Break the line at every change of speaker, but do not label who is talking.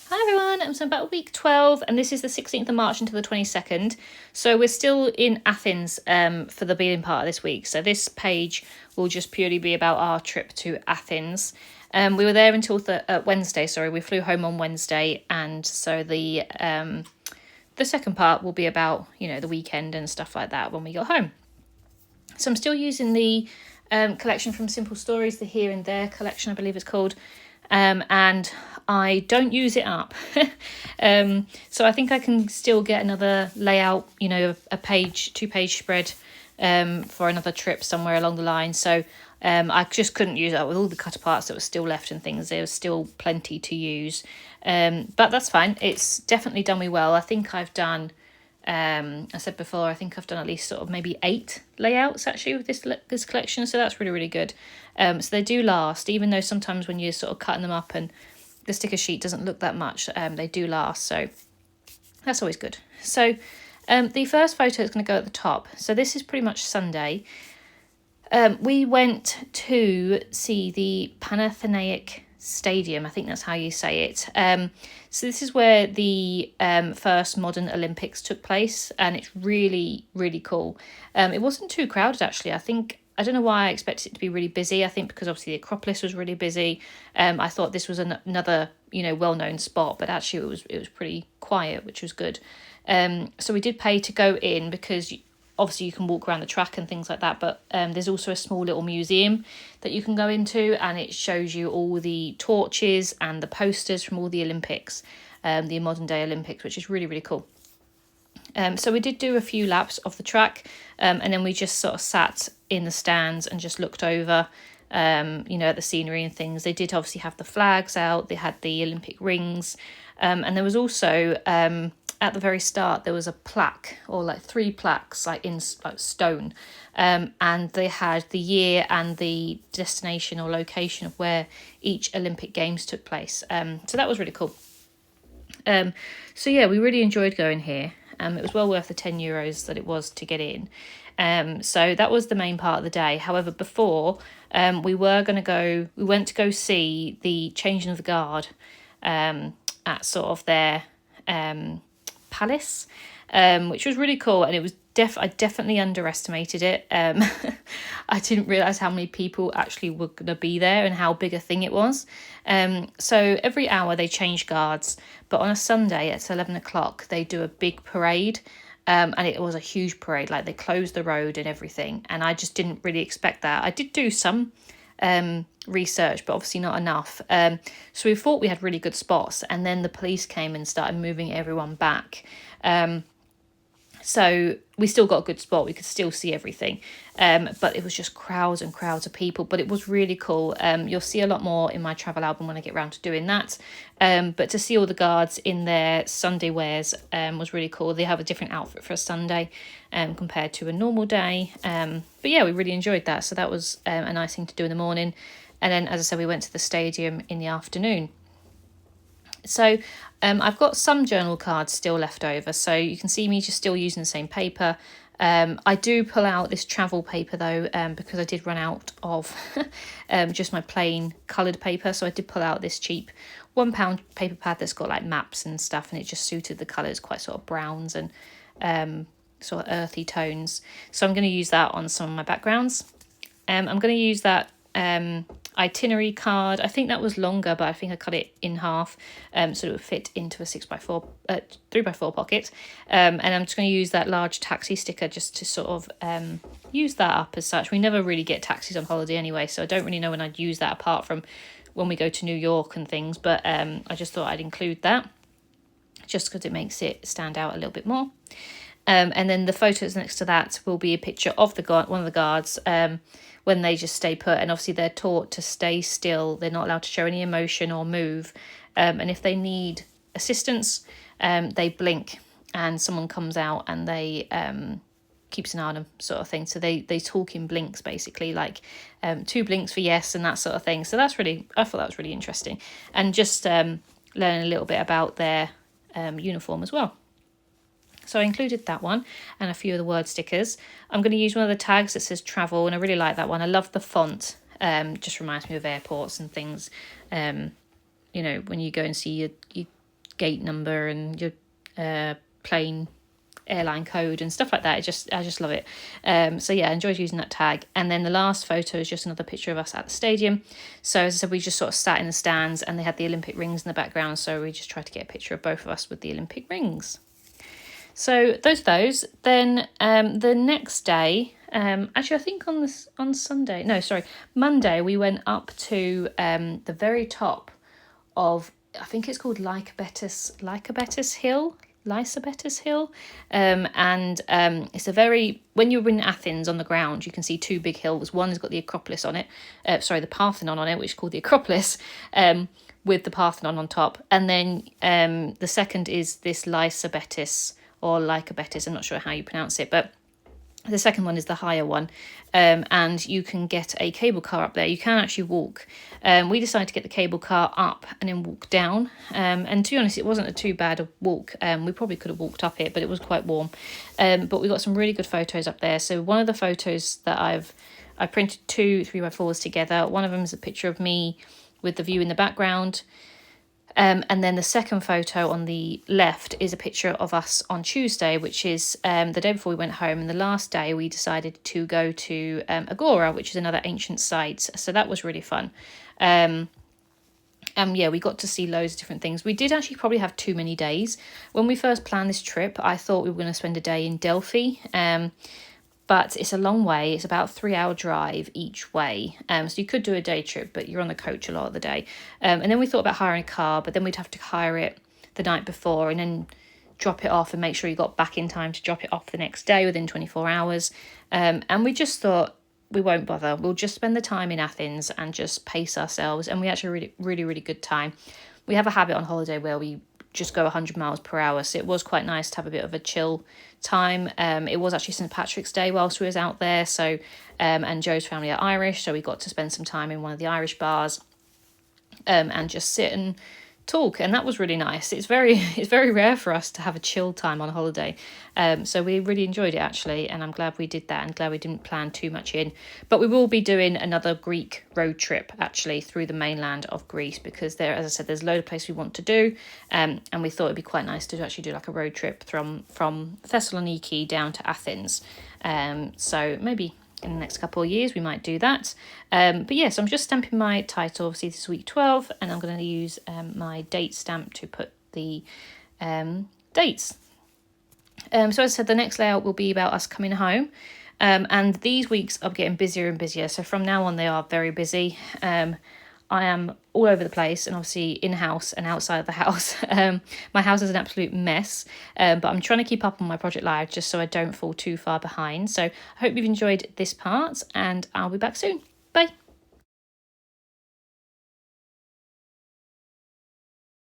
Hi everyone, so about week 12 and this is the 16th of March until the 22nd. So we're still in Athens for the beginning part of this week. So this page will just purely be about our trip to Athens. We were there until Wednesday, we flew home on Wednesday, and so the second part will be about, the weekend and stuff like that when we got home. So I'm still using the collection from Simple Stories, the Here and There collection, I believe it's called. And I don't use it up. So I think I can still get another layout, a page, 2-page spread for another trip somewhere along the line. So I just couldn't use it up with all the cut parts that were still left and things. There was still plenty to use. But that's fine. It's definitely done me well. I think I've done... I said before, I think I've done at least sort of maybe 8 layouts actually with this collection, so that's really, really good. So they do last, even though sometimes when you're sort of cutting them up and the sticker sheet doesn't look that much, they do last, so that's always good. So the first photo is going to go at the top. So this is pretty much Sunday. We went to see the Panathenaic Stadium, I think that's how you say it. So this is where the first modern Olympics took place, and it's really, really cool. It wasn't too crowded actually. I don't know why I expected it to be really busy. I think because obviously the Acropolis was really busy. I thought this was another, well-known spot, but actually it was pretty quiet, which was good. So we did pay to go in because obviously you can walk around the track and things like that, but there's also a small little museum that you can go into, and it shows you all the torches and the posters from all the Olympics, the modern day Olympics, which is really, really cool. So we did do a few laps of the track, and then we just sort of sat in the stands and just looked over, at the scenery and things. They did obviously have the flags out, they had the Olympic rings, and there was also... at the very start there was a plaque, or like 3 plaques, like in stone, and they had the year and the destination or location of where each Olympic Games took place. So that was really cool. So yeah, we really enjoyed going here. It was well worth the €10 that it was to get in. So that was the main part of the day. However, before we went to go see the changing of the guard at sort of their palace, which was really cool, and it was I definitely underestimated it. I didn't realize how many people actually were going to be there and how big a thing it was. So every hour they change guards, but on a Sunday at 11 o'clock they do a big parade, and it was a huge parade. Like, they closed the road and everything, and I just didn't really expect that. I did do some research, but obviously not enough. So we thought we had really good spots, and then the police came and started moving everyone back. So we still got a good spot. We could still see everything. But it was just crowds and crowds of people. But it was really cool. You'll see a lot more in my travel album when I get around to doing that. But to see all the guards in their Sunday wears was really cool. They have a different outfit for a Sunday compared to a normal day. But yeah, we really enjoyed that. So that was a nice thing to do in the morning. And then, as I said, we went to the stadium in the afternoon. So I've got some journal cards still left over, so you can see me just still using the same paper. I do pull out this travel paper though, because I did run out of just my plain coloured paper, so I did pull out this cheap £1 paper pad that's got like maps and stuff, and it just suited the colours, quite sort of browns and sort of earthy tones. So I'm going to use that on some of my backgrounds. I'm going to use that itinerary card. I think that was longer, but I think I cut it in half so it would fit into a 3x4 pocket. And I'm just going to use that large taxi sticker just to sort of use that up as such. We never really get taxis on holiday anyway, so I don't really know when I'd use that apart from when we go to New York and things, but I just thought I'd include that just because it makes it stand out a little bit more. And then the photos next to that will be a picture of one of the guards when they just stay put, and obviously they're taught to stay still. They're not allowed to show any emotion or move, and if they need assistance, they blink and someone comes out and they keeps an eye on them, sort of thing. So they talk in blinks, basically, like 2 blinks for yes and that sort of thing. So I thought that was really interesting, and just learning a little bit about their uniform as well. So I included that one and a few of the word stickers. I'm going to use one of the tags that says travel, and I really like that one. I love the font. Just reminds me of airports and things. When you go and see your gate number and your plane airline code and stuff like that. I just love it. So yeah, I enjoyed using that tag. And then the last photo is just another picture of us at the stadium. So as I said, we just sort of sat in the stands and they had the Olympic rings in the background, so we just tried to get a picture of both of us with the Olympic rings. So those. Then the next day, actually I think on Sunday, no, sorry, Monday, we went up to the very top of, I think it's called Lycabettus Hill. And it's a very, when you're in Athens on the ground, you can see two big hills. One has got the Acropolis on it, the Parthenon on it, which is called the Acropolis, with the Parthenon on top. And then the second is this Lycabettus, I'm not sure how you pronounce it, but the second one is the higher one, and you can get a cable car up there. You can actually walk. We decided to get the cable car up and then walk down. And to be honest, it wasn't too bad a walk. We probably could have walked up it, but it was quite warm. But we got some really good photos up there. So one of the photos that I printed 2 3x4s together. One of them is a picture of me with the view in the background. And then the second photo on the left is a picture of us on Tuesday, which is the day before we went home. And the last day we decided to go to Agora, which is another ancient site. So that was really fun. Yeah, we got to see loads of different things. We did actually probably have too many days. When we first planned this trip, I thought we were going to spend a day in Delphi. But it's a long way. It's about a 3-hour drive each way. So you could do a day trip, but you're on the coach a lot of the day. And then we thought about hiring a car, but then we'd have to hire it the night before and then drop it off and make sure you got back in time to drop it off the next day within 24 hours. And we just thought, we won't bother. We'll just spend the time in Athens and just pace ourselves. And we actually had a really, really good time. We have a habit on holiday where we just go 100 miles per hour, so it was quite nice to have a bit of a chill time. It was actually St Patrick's Day whilst we was out there, so and Joe's family are Irish, so we got to spend some time in one of the Irish bars and just sit and talk, and that was really nice. It's very rare for us to have a chill time on holiday, so we really enjoyed it actually, and I'm glad we did that and glad we didn't plan too much in. But we will be doing another Greek road trip actually through the mainland of Greece, because there, as I said, there's a load of places we want to do, and we thought it'd be quite nice to actually do like a road trip from Thessaloniki down to Athens. So maybe in the next couple of years we might do that. But yes, I'm just stamping my title. Obviously this is week 12, and I'm going to use my date stamp to put the dates. So as I said, the next layout will be about us coming home, and these weeks are getting busier and busier, so from now on they are very busy. I am all over the place, and obviously in-house and outside of the house. My house is an absolute mess, but I'm trying to keep up on my project live just so I don't fall too far behind. So I hope you've enjoyed this part, and I'll be back soon. Bye.